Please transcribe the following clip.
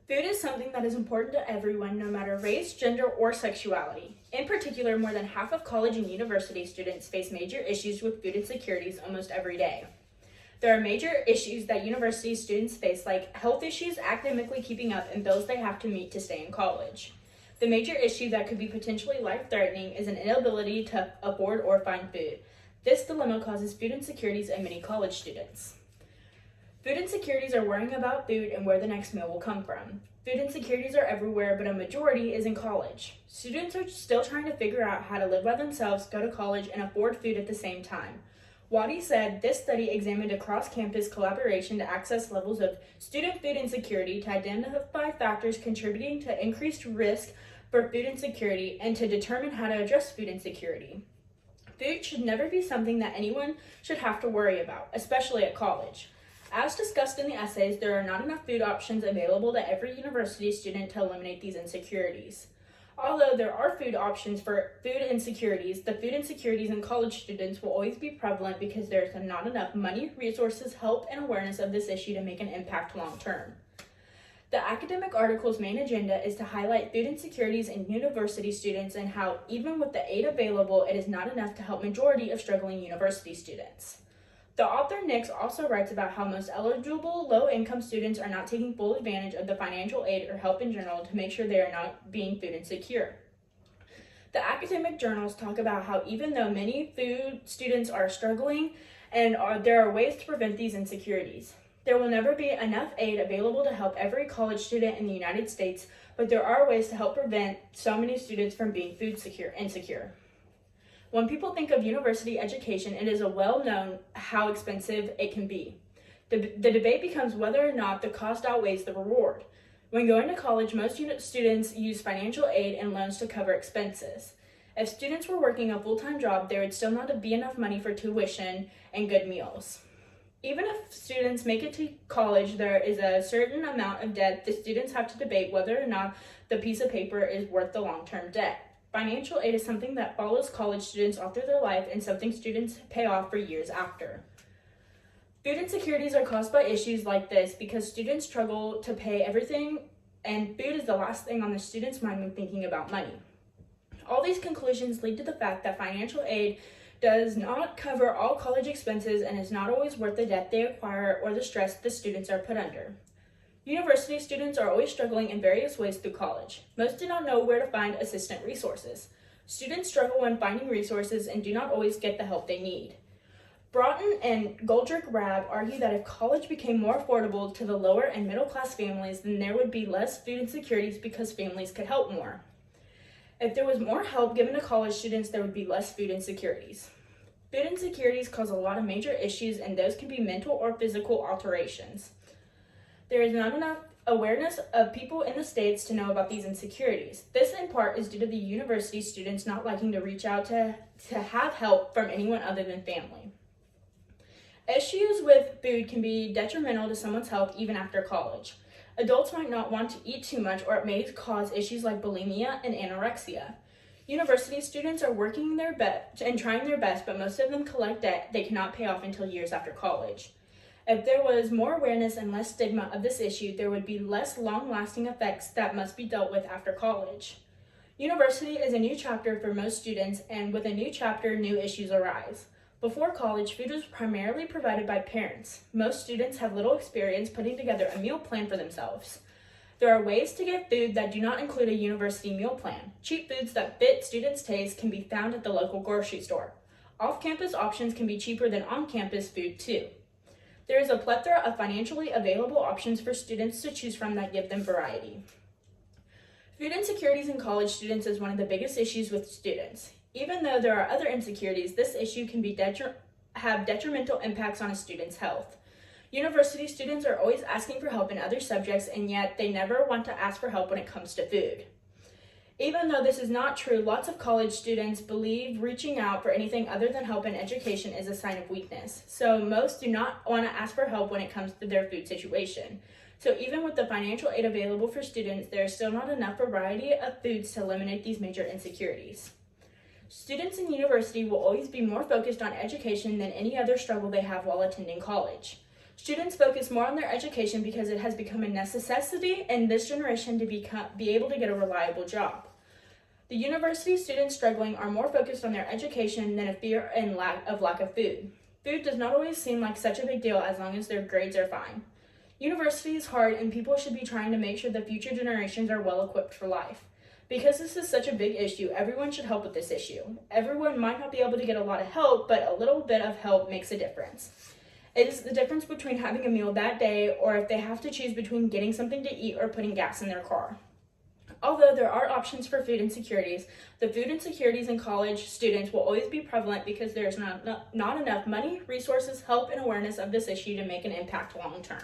Food is something that is important to everyone, no matter race, gender, or sexuality. In particular, more than half of college and university students face major issues with food insecurities almost every day. There are major issues that university students face, like health issues, academically keeping up, and bills they have to meet to stay in college. The major issue that could be potentially life-threatening is an inability to afford or find food. This dilemma causes food insecurities in many college students. Food insecurities are worrying about food and where the next meal will come from. Food insecurities are everywhere, but a majority is in college. Students are still trying to figure out how to live by themselves, go to college, and afford food at the same time. Wadi said this study examined a cross-campus collaboration to access levels of student food insecurity, to identify factors contributing to increased risk for food insecurity, and to determine how to address food insecurity. Food should never be something that anyone should have to worry about, especially at college. As discussed in the essays, there are not enough food options available to every university student to eliminate these insecurities. Although there are food options for food insecurities, the food insecurities in college students will always be prevalent because there is not enough money, resources, help, and awareness of this issue to make an impact long term. The academic article's main agenda is to highlight food insecurities in university students and how, even with the aid available, it is not enough to help majority of struggling university students. The author Nix also writes about how most eligible low-income students are not taking full advantage of the financial aid or help in general to make sure they are not being food insecure. The academic journals talk about how even though many food students are struggling there are ways to prevent these insecurities. There will never be enough aid available to help every college student in the United States, but there are ways to help prevent so many students from being food insecure. When people think of university education, it is well known how expensive it can be. The debate becomes whether or not the cost outweighs the reward. When going to college, most students use financial aid and loans to cover expenses. If students were working a full-time job, there would still not be enough money for tuition and good meals. Even if students make it to college, there is a certain amount of debt. The students have to debate whether or not the piece of paper is worth the long-term debt. Financial aid is something that follows college students all through their life and something students pay off for years after. Food insecurities are caused by issues like this because students struggle to pay everything, and food is the last thing on the student's mind when thinking about money. All these conclusions lead to the fact that financial aid does not cover all college expenses and is not always worth the debt they acquire or the stress the students are put under. University students are always struggling in various ways through college. Most do not know where to find assistant resources. Students struggle when finding resources and do not always get the help they need. Broughton and Goldrick-Rab argue that if college became more affordable to the lower and middle class families, then there would be less food insecurities because families could help more. If there was more help given to college students, there would be less food insecurities. Food insecurities cause a lot of major issues, and those can be mental or physical alterations. There is not enough awareness of people in the States to know about these insecurities. This, in part, is due to the university students not liking to reach out to have help from anyone other than family. Issues with food can be detrimental to someone's health even after college. Adults might not want to eat too much, or it may cause issues like bulimia and anorexia. University students are working their best and trying their best, but most of them collect debt they cannot pay off until years after college. If there was more awareness and less stigma of this issue, there would be less long-lasting effects that must be dealt with after college. University is a new chapter for most students, and with a new chapter, new issues arise. Before college, food was primarily provided by parents. Most students have little experience putting together a meal plan for themselves. There are ways to get food that do not include a university meal plan. Cheap foods that fit students' tastes can be found at the local grocery store. Off-campus options can be cheaper than on-campus food, too. There is a plethora of financially available options for students to choose from that give them variety. Food insecurities in college students is one of the biggest issues with students. Even though there are other insecurities, this issue can have detrimental impacts on a student's health. University students are always asking for help in other subjects, and yet they never want to ask for help when it comes to food. Even though this is not true, lots of college students believe reaching out for anything other than help in education is a sign of weakness. So most do not want to ask for help when it comes to their food situation. So even with the financial aid available for students, there is still not enough variety of foods to eliminate these major insecurities. Students in university will always be more focused on education than any other struggle they have while attending college. Students focus more on their education because it has become a necessity in this generation to be able to get a reliable job. The university students struggling are more focused on their education than a fear and lack of food. Food does not always seem like such a big deal as long as their grades are fine. University is hard, and people should be trying to make sure the future generations are well equipped for life. Because this is such a big issue, everyone should help with this issue. Everyone might not be able to get a lot of help, but a little bit of help makes a difference. It is the difference between having a meal that day or if they have to choose between getting something to eat or putting gas in their car. Although there are options for food insecurities, the food insecurities in college students will always be prevalent because there is not enough money, resources, help, and awareness of this issue to make an impact long term.